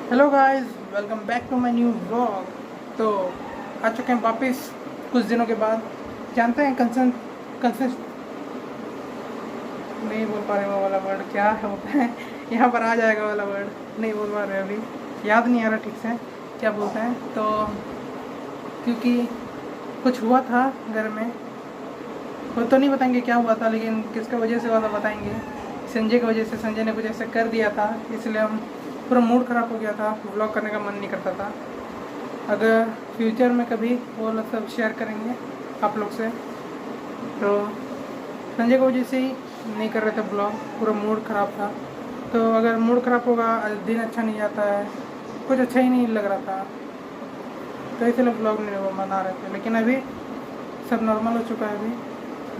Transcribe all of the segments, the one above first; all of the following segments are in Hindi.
Hello guys, welcome back to my new vlog. तो आ चुके हैं वापस कुछ दिनों के बाद। जानते हैं कंसर्न कंसर्न नहीं बोल पा रहे वो वाला वर्ड क्या होता है। यहाँ पर आ जाएगा वाला वर्ड, नहीं बोल पा रहे अभी, याद नहीं आ रहा ठीक से क्या बोलते हैं। तो क्योंकि कुछ हुआ था घर में, वो तो नहीं बताएंगे क्या हुआ था, लेकिन किसके वजह से हुआ था बताएंगे। संजय की वजह से, संजय ने कुछ ऐसा कर दिया था, इसलिए हम पूरा मूड ख़राब हो गया था, व्लॉग करने का मन नहीं करता था। अगर फ्यूचर में कभी वो लोग सब शेयर करेंगे आप लोग से। तो संजय की वजह से ही नहीं कर रहे थे ब्लॉग, पूरा मूड ख़राब था। तो अगर मूड ख़राब होगा, दिन अच्छा नहीं जाता है, कुछ अच्छा ही नहीं लग रहा था, तो इसलिए ब्लॉग नहीं वो बना रहे थे। लेकिन अभी सब नॉर्मल हो चुका है अभी,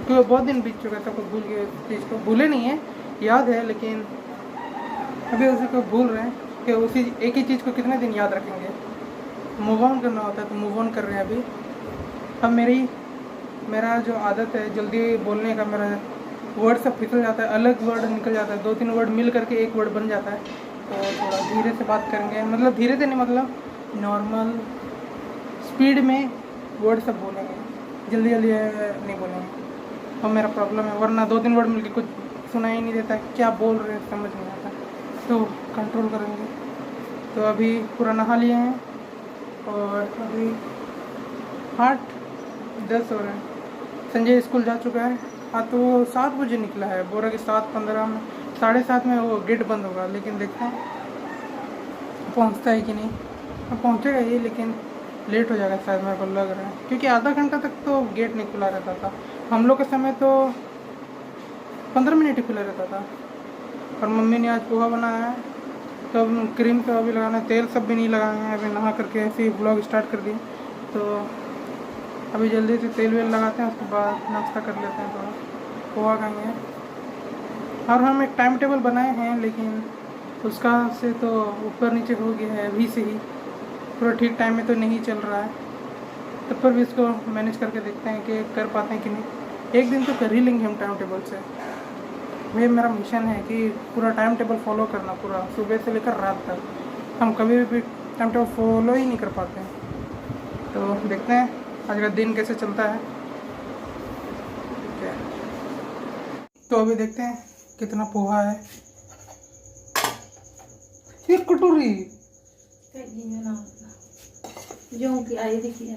क्योंकि बहुत दिन बीत चुका है, सब कुछ भूल गए, चीज़ को भूले नहीं है, याद है, लेकिन अभी उसी को भूल रहे हैं कि उसी एक ही चीज़ को कितने दिन याद रखेंगे। मूव ऑन करना होता है तो मूव ऑन कर रहे हैं अभी। अब मेरा जो आदत है जल्दी बोलने का, मेरा वर्ड सब फिसल जाता है, अलग वर्ड निकल जाता है, 2-3 वर्ड मिल करके एक वर्ड बन जाता है। तो थोड़ा धीरे से बात करेंगे, मतलब धीरे से नहीं, मतलब नॉर्मल स्पीड में वर्ड सब बोलेंगे, जल्दी जल्दी नहीं बोलेंगे। और मेरा प्रॉब्लम है, वरना 2-3 वर्ड मिलके कुछ सुनाई नहीं देता, क्या बोल रहे हैं समझ नहीं आता, तो कंट्रोल करेंगे। तो अभी पूरा नहा लिए हैं और अभी 8:10 हो रहे हैं। संजय स्कूल जा चुका है। हाँ, तो वो 7 बजे निकला है, बोरा के 7:15 में, 7:30 में वो गेट बंद होगा, लेकिन देखते हैं पहुंचता है कि नहीं। अब पहुंचेगा ही, लेकिन लेट हो जाएगा शायद, मेरे को लग रहा है, क्योंकि आधा घंटा तक तो गेट नहीं खुला रहता था। हम लोग के समय तो 15 मिनट ही खुला रहता था। और मम्मी ने आज पोहा बनाया है, तो अब क्रीम तो अभी लगाना है, तेल सब भी नहीं लगाए हैं, अभी नहा करके ऐसे ही ब्लॉग स्टार्ट कर दिए। तो अभी जल्दी से तेल वेल लगाते हैं, उसके बाद नाश्ता कर लेते हैं, थोड़ा पोहा खाएंगे। और हम एक टाइम टेबल बनाए हैं, लेकिन उसका से तो ऊपर नीचे हो गया है अभी से ही, पूरा ठीक टाइम में तो नहीं चल रहा है। तब पर भी इसको मैनेज करके देखते हैं कि कर पाते हैं कि नहीं। एक दिन तो कर ही लेंगे हम टाइम टेबल से। ये मेरा मिशन है कि पूरा टाइम टेबल फॉलो करना, पूरा सुबह से लेकर रात तक। हम कभी भी टाइम टेबल फॉलो ही नहीं कर पाते हैं। तो देखते हैं आज का दिन कैसे चलता है। ठीक है, तो अभी देखते हैं कितना पोहा है। एक कटोरी जो की आई देखिए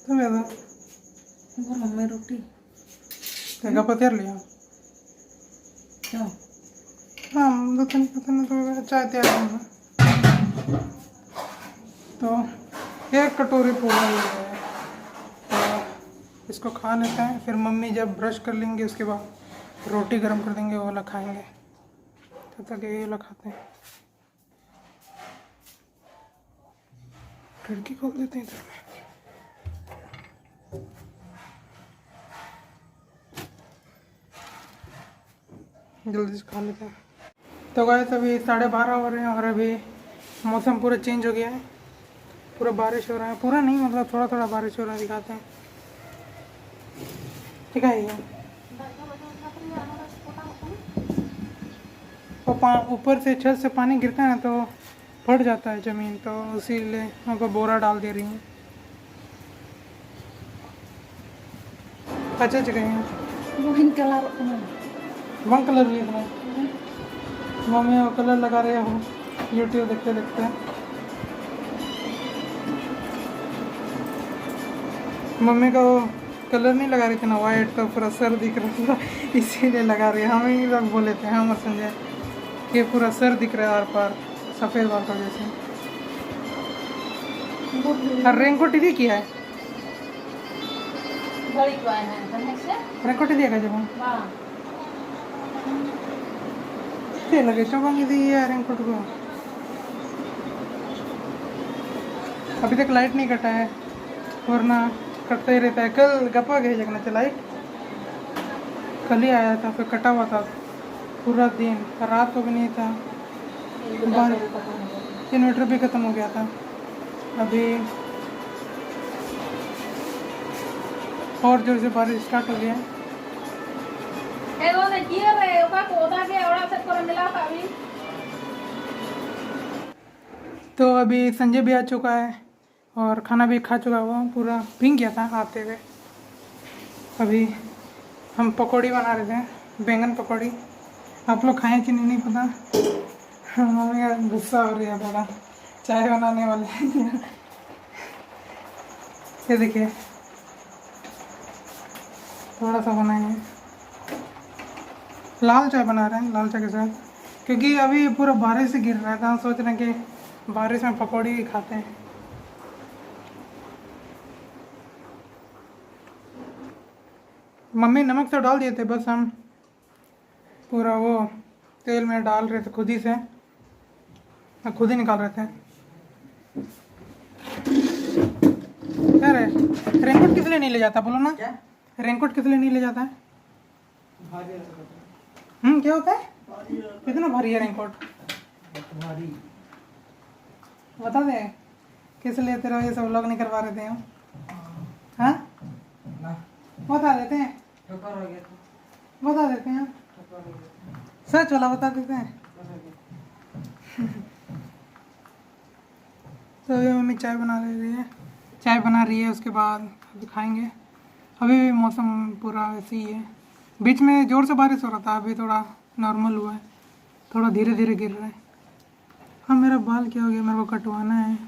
तुम्हें मम्मी रोटी तो पतेर लिया। क्यों हाँ, पता नहीं तो चाय तैयार है। तो एक कटोरी पोहा ही है, तो इसको खा लेते हैं। फिर मम्मी जब ब्रश कर लेंगे उसके बाद रोटी गर्म कर देंगे, वो वाला खाएंगे। तब तक ये वाला खाते हैं। खिड़की खोल देते हैं इधर में। जल्दी से खा लेते हैं। तो गाइस अभी 12:30 हो रहे हैं और अभी मौसम पूरा चेंज हो गया है, पूरा बारिश हो रहा है, पूरा नहीं मतलब थोड़ा थोड़ा बारिश हो रहा है, दिखाते हैं। ठीक है, ये ऊपर से छत से पानी गिरता है ना, तो फट जाता है ज़मीन, तो इसीलिए हमको बोरा डाल दे रही हूँ। अच्छा जगह है, वन कलर लिए थे मम्मी, वो कलर लगा रहे हो यूट्यूब देखते देखते। मम्मी का वो कलर नहीं लगा रही थी ना, वाइट, तो पूरा सर दिख रहा था, इसीलिए लगा रही है। हम ही लोग बोले थे, हम और संजय, कि पूरा सर दिख रहा है आर पार सफ़ेद बाल का जैसे। और रेनकोट ही किया है, रेनकोट ही दिया जब हम लगे चौंकी दी है रेनकोट को। अभी तक लाइट नहीं कटा है, वरना कटता ही रहता है। कल गप्पा गए जगना था लाइट, कल ही आया था, फिर कटा हुआ था पूरा दिन, रात को भी नहीं था, इन्वर्टर भी ख़त्म हो गया था। अभी और जोर से बारिश स्टार्ट हो गया है। तो अभी संजय भी आ चुका है और खाना भी खा चुका, वो पूरा भीग गया था आते हुए। अभी हम पकौड़ी बना रहे थे, बैंगन पकौड़ी। आप लोग खाएं कि नहीं पता। मम्मी का गुस्सा हो रही है थोड़ा, चाय बनाने वाले। ये देखिए थोड़ा सा बनाएंगे, लाल चाय बना रहे हैं, लाल चाय के साथ, क्योंकि अभी पूरा बारिश से गिर रहा है, तो हम सोच रहे हैं कि बारिश में पकौड़ी ही खाते हैं। मम्मी नमक तो डाल दिए थे, बस हम पूरा वो तेल में डाल रहे थे खुद ही से, खुद ही निकाल रहे थे। क्या रे, रेनकोट किस लिए नहीं ले जाता, बोलो ना। रेनकोट किस लिए नहीं ले जाता है? क्या होता है? कितना भारी है रेनकोट? भारी बता दे, किस लिए तेरा ये सब लोग नहीं करवा रहे थे हम? हाँ बता देते हैं, बता देते हैं, सच वाला बता देते हैं। तो अभी मम्मी चाय बना रही है, चाय बना रही है, उसके बाद अभी खाएंगे। अभी भी मौसम पूरा ऐसे ही है, बीच में ज़ोर से बारिश हो रहा था, अभी थोड़ा नॉर्मल हुआ है, थोड़ा धीरे धीरे गिर रहा है। हाँ मेरा बाल क्या हो गया, मेरे को कटवाना है।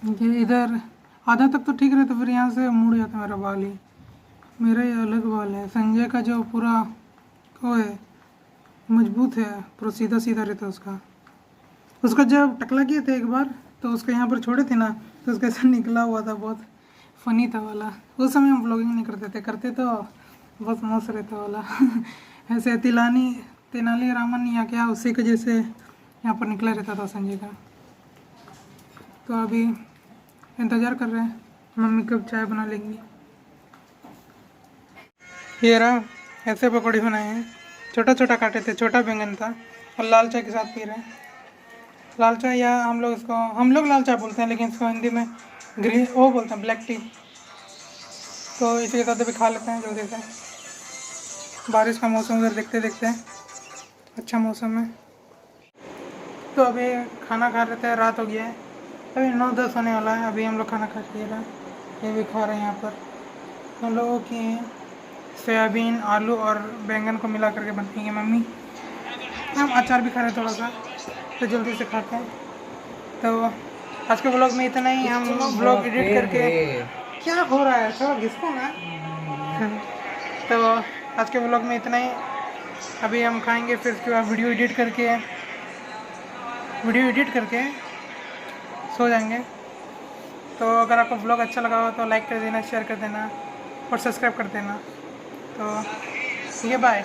ये इधर आधा तक तो ठीक रहता, फिर यहाँ से मुड़ जाता मेरा बाल ही। मेरा ये अलग बाल है, संजय का जो पूरा वो है मजबूत है, पूरा सीधा सीधा रहता है उसका जब टकला किए थे एक बार, तो उसको यहाँ पर छोड़े थे ना, तो उसका ऐसा निकला हुआ था, बहुत फ़नी था वाला। उस समय हम व्लॉगिंग नहीं करते तो बहुत मस्त रहता वाला। ऐसे तेनाली रामन या क्या, उसी के जैसे यहाँ पर निकला रहता था संजय का। तो अभी इंतज़ार कर रहे हैं मम्मी कब चाय बना लेंगी। ये रहा, ऐसे पकौड़ी बनाए हैं, छोटा छोटा काटे थे, छोटा बैंगन था, और लाल चाय के साथ पी रहे हैं। लाल चाय या हम लोग लाल चाय बोलते हैं, लेकिन इसको हिंदी में ग्रीन वो बोलते हैं, ब्लैक टी। तो इसी के साथ अभी खा लेते हैं जल्दी से। बारिश का मौसम उधर देखते देखते अच्छा मौसम है। तो अभी खाना खा रहे थे, रात हो गया है, अभी 9-10 होने वाला है। अभी हम लोग खाना खा लिए हैं, ये भी खा रहे हैं। यहाँ पर हम लोगों की सोयाबीन, आलू और बैंगन को मिला करके बनती है मम्मी। हम अचार भी खा रहे हैं थोड़ा सा, तो जल्दी से खाते हैं। तो आज के व्लॉग में इतना ही। हम व्लॉग एडिट करके, क्या हो रहा है थोड़ा घिसको ना। तो आज के व्लॉग में इतना ही। अभी हम खाएंगे, फिर उसके बाद वीडियो एडिट करके सो जाएंगे। तो अगर आपको व्लॉग अच्छा लगा हो तो लाइक कर देना, शेयर कर देना और सब्सक्राइब कर देना। तो ये बाय।